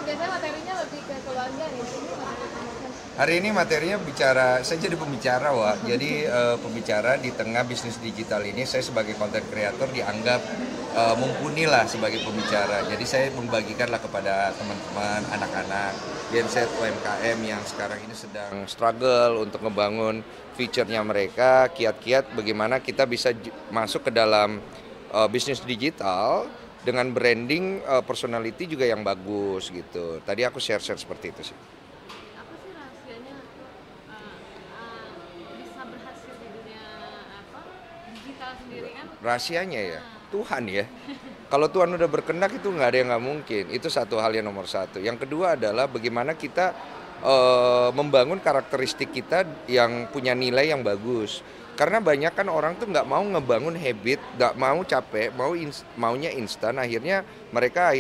biasanya materinya lebih ke keluarga nih. Ini materi promotion. Hari ini materinya bicara, saya jadi pembicara Wak. Jadi pembicara di tengah bisnis digital ini, saya sebagai content creator dianggap mumpuni lah sebagai pembicara. Jadi saya membagikanlah kepada teman-teman, anak-anak, genset UMKM yang sekarang ini sedang struggle untuk ngebangun fiturnya mereka, kiat-kiat bagaimana kita bisa masuk ke dalam bisnis digital dengan branding personality juga yang bagus gitu. Tadi aku share-share seperti itu sih. Apa sih rahasianya bisa berhasil di dunia apa digital sendiri kan? Rahasianya ya Tuhan ya. Kalau Tuhan udah berkehendak itu nggak ada yang nggak mungkin. Itu satu hal yang nomor satu. Yang kedua adalah bagaimana kita membangun karakteristik kita yang punya nilai yang bagus. Karena banyak kan orang tuh nggak mau ngebangun habit, nggak mau capek, maunya instan. Akhirnya mereka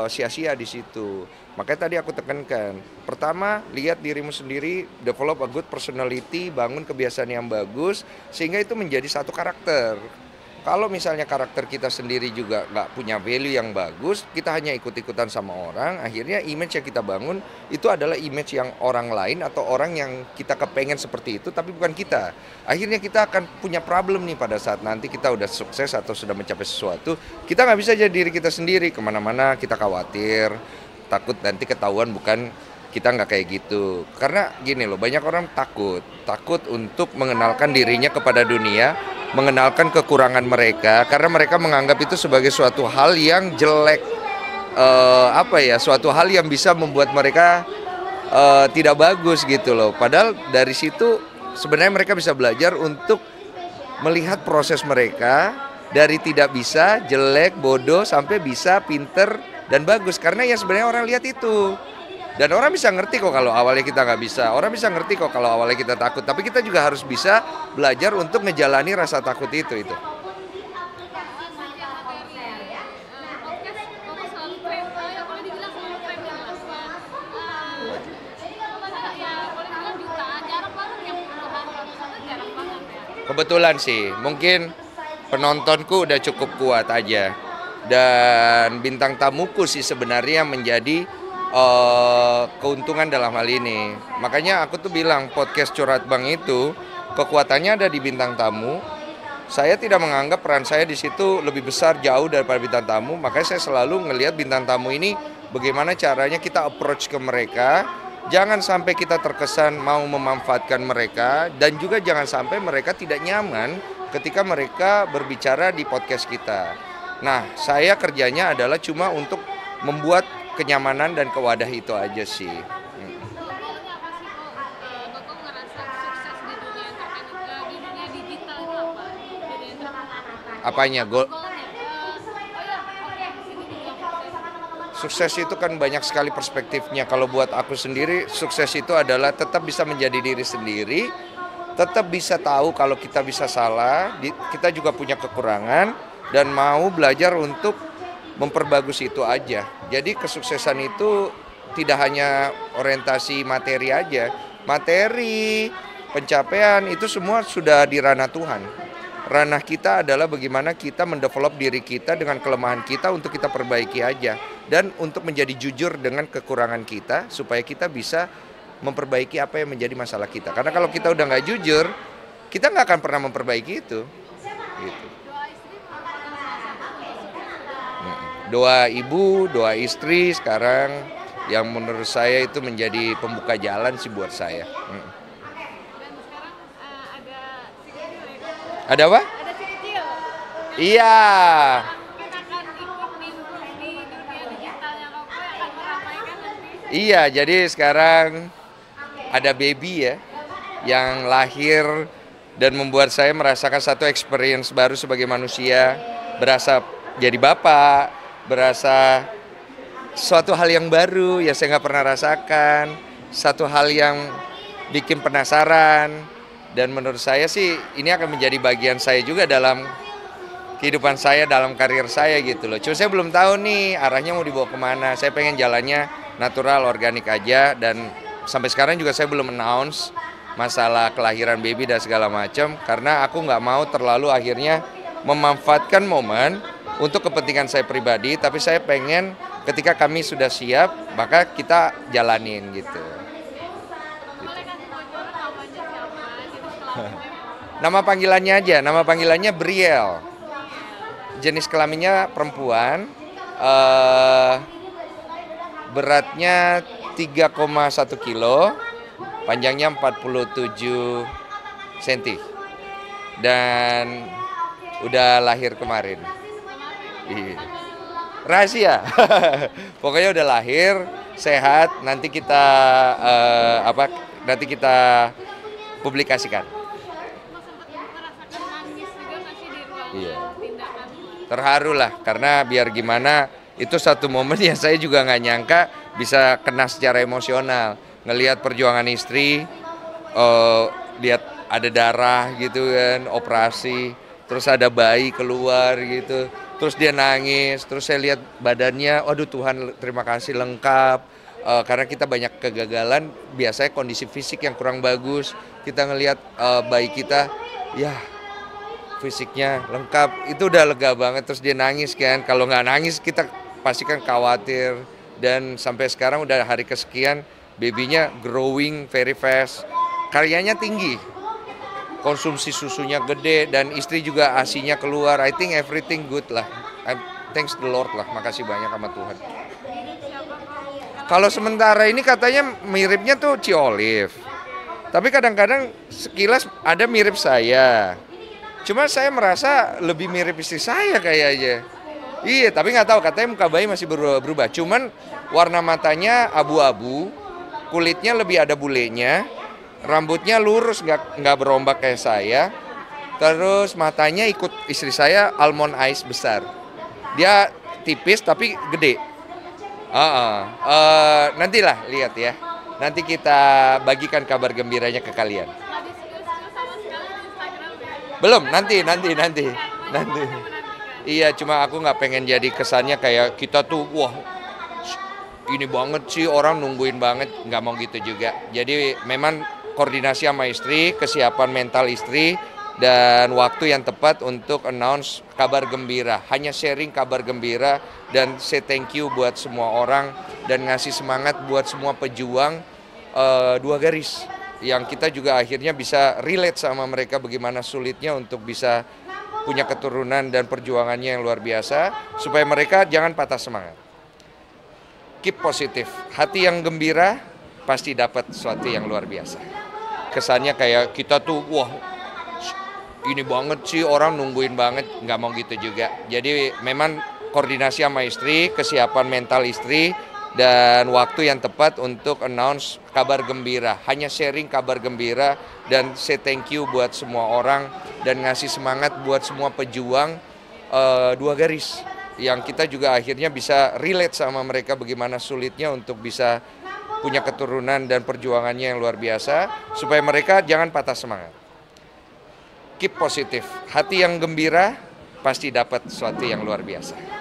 sia-sia di situ. Makanya tadi aku tekankan. Pertama, lihat dirimu sendiri, develop a good personality, bangun kebiasaan yang bagus, sehingga itu menjadi satu karakter. Kalau misalnya karakter kita sendiri juga nggak punya value yang bagus, kita hanya ikut-ikutan sama orang, akhirnya image yang kita bangun itu adalah image yang orang lain atau orang yang kita kepengen seperti itu, tapi bukan kita. Akhirnya kita akan punya problem nih pada saat nanti kita udah sukses atau sudah mencapai sesuatu, kita nggak bisa jadi diri kita sendiri, kemana-mana kita khawatir, takut nanti ketahuan bukan kita nggak kayak gitu. Karena gini loh, banyak orang takut untuk mengenalkan dirinya kepada dunia, mengenalkan kekurangan mereka, karena mereka menganggap itu sebagai suatu hal yang jelek, suatu hal yang bisa membuat mereka tidak bagus gitu loh. Padahal dari situ sebenarnya mereka bisa belajar untuk melihat proses mereka dari tidak bisa, jelek, bodoh, sampai bisa, pinter, dan bagus. Karena yang sebenarnya orang lihat itu. Dan orang bisa ngerti kok kalau awalnya kita nggak bisa. Orang bisa ngerti kok kalau awalnya kita takut. Tapi kita juga harus bisa belajar untuk ngejalani rasa takut itu. Kebetulan sih, mungkin penontonku udah cukup kuat aja. Dan bintang tamuku sih sebenarnya menjadi keuntungan dalam hal ini. Makanya aku tuh bilang podcast Curhat Bang itu kekuatannya ada di bintang tamu. Saya tidak menganggap peran saya di situ lebih besar jauh daripada bintang tamu. Makanya saya selalu ngelihat bintang tamu ini bagaimana caranya kita approach ke mereka. Jangan sampai kita terkesan mau memanfaatkan mereka, dan juga jangan sampai mereka tidak nyaman ketika mereka berbicara di podcast kita. Nah, saya kerjanya adalah cuma untuk membuat kenyamanan dan kewadah itu aja sih. Apanya? Sukses itu kan banyak sekali perspektifnya. Kalau buat aku sendiri, sukses itu adalah tetap bisa menjadi diri sendiri, tetap bisa tahu kalau kita bisa salah, kita juga punya kekurangan, dan mau belajar untuk memperbagus itu aja. Jadi kesuksesan itu tidak hanya orientasi materi aja. Materi, pencapaian itu semua sudah di ranah Tuhan. Ranah kita adalah bagaimana kita mendevelop diri kita dengan kelemahan kita untuk kita perbaiki aja. Dan untuk menjadi jujur dengan kekurangan kita supaya kita bisa memperbaiki apa yang menjadi masalah kita. Karena kalau kita udah nggak jujur, kita nggak akan pernah memperbaiki itu. Gitu. Doa ibu, doa istri sekarang yang menurut saya itu menjadi pembuka jalan sih buat saya. Dan sekarang Ada apa? ada si kecil. Iya. Mungkin akan ikut nimbrung di dunia digitalnya Koko yang akan meramaikan nanti. Iya, jadi sekarang ada baby ya yang lahir dan membuat saya merasakan satu experience baru sebagai manusia, berasa jadi bapak, berasa suatu hal yang baru yang saya nggak pernah rasakan, satu hal yang bikin penasaran, dan menurut saya sih ini akan menjadi bagian saya juga dalam kehidupan saya, dalam karir saya gitu loh. Cuma saya belum tahu nih arahnya mau dibawa kemana. Saya pengen jalannya natural, organik aja, dan sampai sekarang juga saya belum announce masalah kelahiran baby dan segala macam, karena aku nggak mau terlalu akhirnya memanfaatkan momen untuk kepentingan saya pribadi, tapi saya pengen ketika kami sudah siap, maka kita jalanin gitu. Boleh kasih bocoran namanya siapa? Jenis kelaminnya Nama panggilannya aja, nama panggilannya Briel. Jenis kelaminnya perempuan, beratnya 3,1 kilo, panjangnya 47 cm. Dan udah lahir kemarin. Iya. Rahasia. Pokoknya udah lahir, sehat, nanti kita nanti kita publikasikan. sempat merasakan nangis juga nggak sih di ruang Iya. tindakan? Terharu lah, karena biar gimana itu satu momen yang saya juga nggak nyangka bisa kena secara emosional. Ngelihat perjuangan istri, lihat ada darah gitu kan, operasi, terus ada bayi keluar gitu, terus dia nangis, terus saya lihat badannya, waduh Tuhan terima kasih lengkap. Karena kita banyak kegagalan, biasanya kondisi fisik yang kurang bagus, kita ngelihat bayi kita, ya fisiknya lengkap, itu udah lega banget. Terus dia nangis kan, kalau nggak nangis kita pasti kan khawatir. Dan sampai sekarang udah hari kesekian, babynya growing very fast, karyanya tinggi, konsumsi susunya gede, dan istri juga ASI-nya keluar. I think everything good lah. Thanks the Lord lah, makasih banyak sama Tuhan. Kalau sementara ini katanya miripnya tuh Ciolive, tapi kadang-kadang sekilas ada mirip saya. Cuma saya merasa lebih mirip istri saya kayaknya. Iya, tapi nggak tahu, katanya muka bayi masih berubah. Cuman warna matanya abu-abu, kulitnya lebih ada bulenya, rambutnya lurus nggak berombak kayak saya. Terus matanya ikut istri saya, almond eyes besar. Dia tipis tapi gede. Nantilah lihat ya. Nanti kita bagikan kabar gembiranya ke kalian. Nggak diskusi sama sekali di Instagram ya? Belum, nanti. Menantikan. Iya, cuma aku nggak pengen jadi kesannya kayak kita tuh, wah ini banget sih, orang nungguin banget, nggak mau gitu juga. Jadi memang koordinasi sama istri, kesiapan mental istri, dan waktu yang tepat untuk announce kabar gembira. Hanya sharing kabar gembira dan say thank you buat semua orang, dan ngasih semangat buat semua pejuang, dua garis. Yang kita juga akhirnya bisa relate sama mereka bagaimana sulitnya untuk bisa punya keturunan dan perjuangannya yang luar biasa, supaya mereka jangan patah semangat. Keep positif, hati yang gembira pasti dapat sesuatu yang luar biasa. Kesannya kayak kita tuh, wah ini banget sih, orang nungguin banget, nggak mau gitu juga. Jadi memang koordinasi sama istri, kesiapan mental istri, dan waktu yang tepat untuk announce kabar gembira. Hanya sharing kabar gembira dan say thank you buat semua orang, dan ngasih semangat buat semua pejuang, dua garis. Yang kita juga akhirnya bisa relate sama mereka bagaimana sulitnya untuk bisa punya keturunan dan perjuangannya yang luar biasa, supaya mereka jangan patah semangat. Keep positif, hati yang gembira pasti dapat sesuatu yang luar biasa.